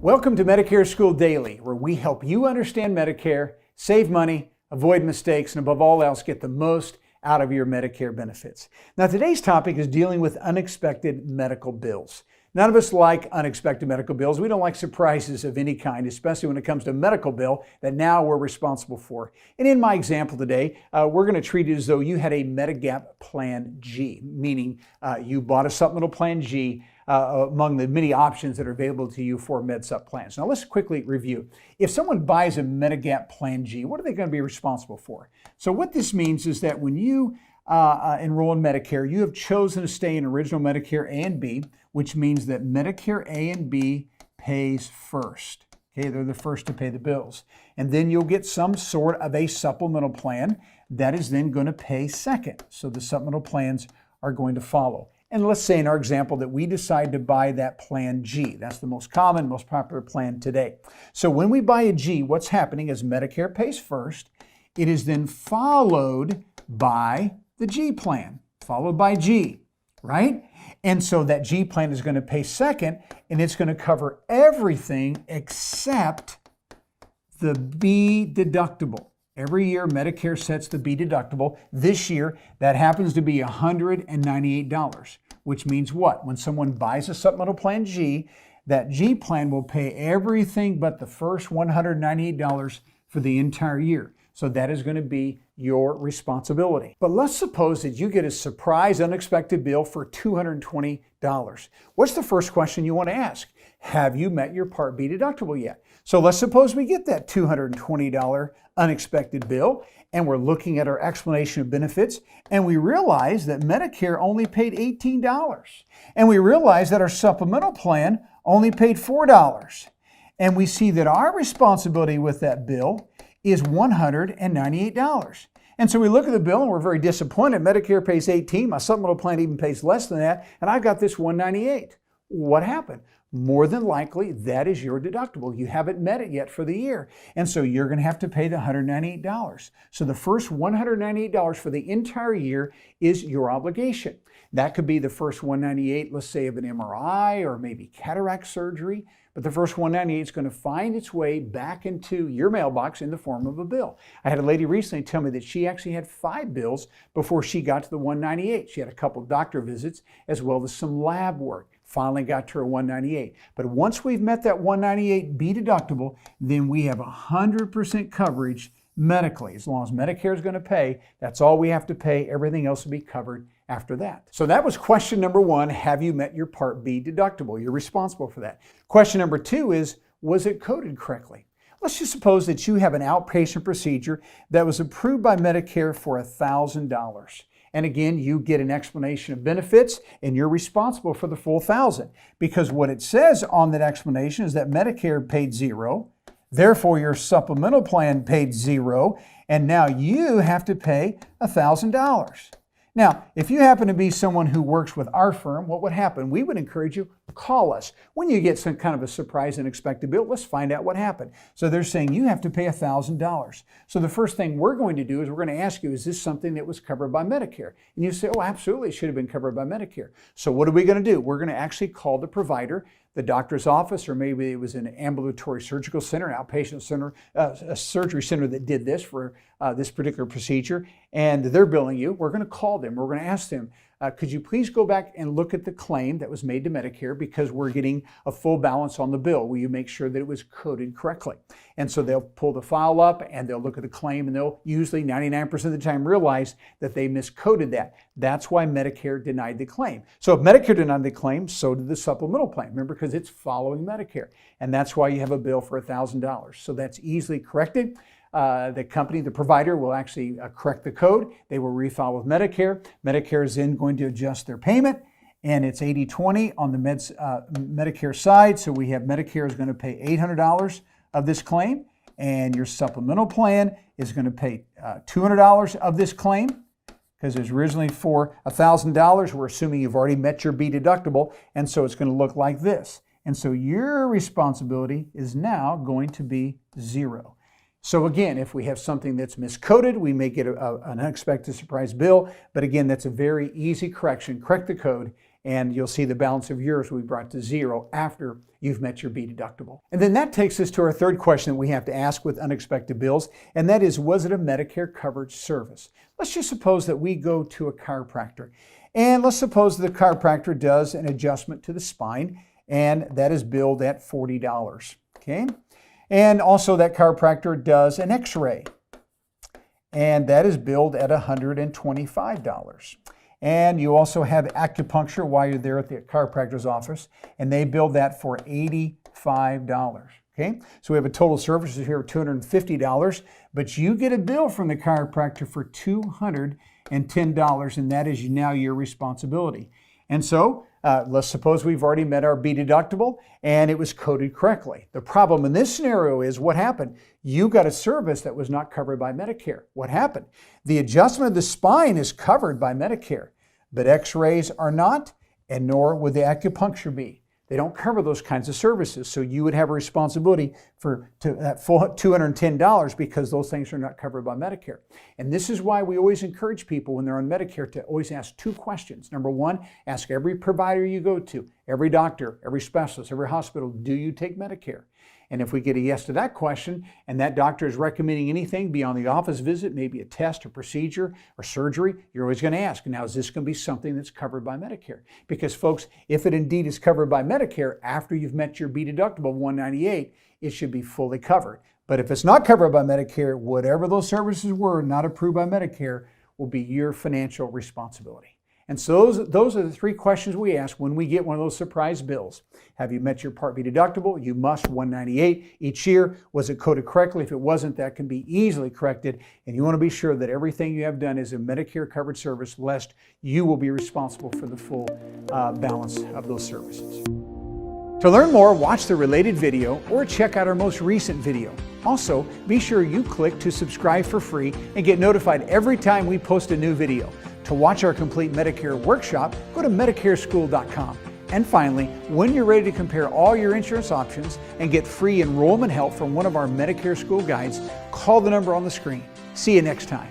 Welcome to Medicare School Daily, where we help you understand Medicare, save money, avoid mistakes, and above all else, get the most out of your Medicare benefits. Now, today's topic is dealing with unexpected medical bills. None of us like unexpected medical bills. We don't like surprises of any kind, especially when it comes to a medical bill that now we're responsible for. And in my example today, we're going to treat it as though you had a Medigap Plan G, meaning you bought a supplemental Plan G among the many options that are available to you for MedSup plans. Now let's quickly review. If someone buys a Medigap Plan G, what are they going to be responsible for? So what this means is that when you enroll in Medicare, you have chosen to stay in original Medicare A and B, which means that Medicare A and B pays first. Okay, they're the first to pay the bills. And then you'll get some sort of a supplemental plan that is then going to pay second. So the supplemental plans are going to follow. And let's say in our example that we decide to buy that Plan G. That's the most common, most popular plan today. So when we buy a G, what's happening is Medicare pays first. It is then followed by the G plan, followed by G, right? And so that G plan is going to pay second, and it's going to cover everything except the B deductible. Every year, Medicare sets the B deductible. This year, that happens to be $198, which means what? When someone buys a supplemental Plan G, that G plan will pay everything but the first $198 for the entire year. So that is going to be your responsibility. But let's suppose that you get a surprise, unexpected bill for $220. What's the first question you want to ask? Have you met your Part B deductible yet? So let's suppose we get that $220 unexpected bill, and we're looking at our explanation of benefits, and we realize that Medicare only paid $18. And we realize that our supplemental plan only paid $4. And we see that our responsibility with that bill is $198. And so we look at the bill and we're very disappointed. Medicare pays $18, my supplemental plan even pays less than that, and I've got this $198. What happened? More than likely, that is your deductible. You haven't met it yet for the year. And so you're going to have to pay the $198. So the first $198 for the entire year is your obligation. That could be the first $198, let's say, of an MRI or maybe cataract surgery. But the first $198 is going to find its way back into your mailbox in the form of a bill. I had a lady recently tell me that she actually had 5 bills before she got to the $198. She had a couple of doctor visits as well as some lab work. Finally got to her $198. But once we've met that $198 B deductible, then we have 100% coverage medically. As long as Medicare is going to pay, that's all we have to pay. Everything else will be covered after that. So that was question number 1. Have you met your Part B deductible? You're responsible for that. Question number 2 is, was it coded correctly? Let's just suppose that you have an outpatient procedure that was approved by Medicare for $1,000. And again, you get an explanation of benefits and you're responsible for the full $1,000, because what it says on that explanation is that Medicare paid $0, therefore your supplemental plan paid $0, and now you have to pay $1,000. Now, if you happen to be someone who works with our firm, what would happen? We would encourage you, call us. When you get some kind of a surprise unexpected bill, let's find out what happened. So they're saying you have to pay $1,000. So the first thing we're going to do is we're going to ask you, is this something that was covered by Medicare? And you say, oh, absolutely, it should have been covered by Medicare. So what are we going to do? We're going to actually call the provider, the doctor's office, or maybe it was an ambulatory surgical center, an outpatient center, a surgery center that did this for this particular procedure, and they're billing you. We're going to call them. We're going to ask them, could you please go back and look at the claim that was made to Medicare, because we're getting a full balance on the bill. Will you make sure that it was coded correctly? And so they'll pull the file up and they'll look at the claim, and they'll usually 99% of the time realize that they miscoded that. That's why Medicare denied the claim. So if Medicare denied the claim, so did the supplemental plan. Remember, because it's following Medicare. And that's why you have a bill for $1,000. So that's easily corrected. The company, the provider, will actually correct the code. They will refile with Medicare. Medicare is then going to adjust their payment, and it's 80-20 on the Medicare side. So we have Medicare is going to pay $800 of this claim, and your supplemental plan is going to pay $200 of this claim, because it was originally for $1,000. We're assuming you've already met your B deductible, and so it's going to look like this. And so your responsibility is now going to be $0. So again, if we have something that's miscoded, we may get an unexpected surprise bill. But again, that's a very easy correction. Correct the code, and you'll see the balance of yours will be brought to zero after you've met your B deductible. And then that takes us to our third question that we have to ask with unexpected bills, and that is, was it a Medicare covered service? Let's just suppose that we go to a chiropractor, and let's suppose the chiropractor does an adjustment to the spine, and that is billed at $40, okay? And also that chiropractor does an x-ray, and that is billed at $125. And you also have acupuncture while you're there at the chiropractor's office, and they bill that for $85. Okay, so we have a total services here of $250, but you get a bill from the chiropractor for $210, and that is now your responsibility. And so let's suppose we've already met our B deductible and it was coded correctly. The problem in this scenario is what happened? You got a service that was not covered by Medicare. What happened? The adjustment of the spine is covered by Medicare, but x-rays are not, and nor would the acupuncture be. They don't cover those kinds of services, so you would have a responsibility for that full $210 because those things are not covered by Medicare. And this is why we always encourage people when they're on Medicare to always ask two questions. Number one, ask every provider you go to, every doctor, every specialist, every hospital, do you take Medicare? And if we get a yes to that question, and that doctor is recommending anything beyond the office visit, maybe a test or procedure or surgery, you're always going to ask, now is this going to be something that's covered by Medicare? Because folks, if it indeed is covered by Medicare, after you've met your B deductible of $198, it should be fully covered. But if it's not covered by Medicare, whatever those services were not approved by Medicare will be your financial responsibility. And so those are the three questions we ask when we get one of those surprise bills. Have you met your Part B deductible? You must, $198 each year. Was it coded correctly? If it wasn't, that can be easily corrected. And you want to be sure that everything you have done is a Medicare covered service, lest you will be responsible for the full balance of those services. To learn more, watch the related video or check out our most recent video. Also, be sure you click to subscribe for free and get notified every time we post a new video. To watch our complete Medicare workshop, go to MedicareSchool.com. And finally, when you're ready to compare all your insurance options and get free enrollment help from one of our Medicare School guides, call the number on the screen. See you next time.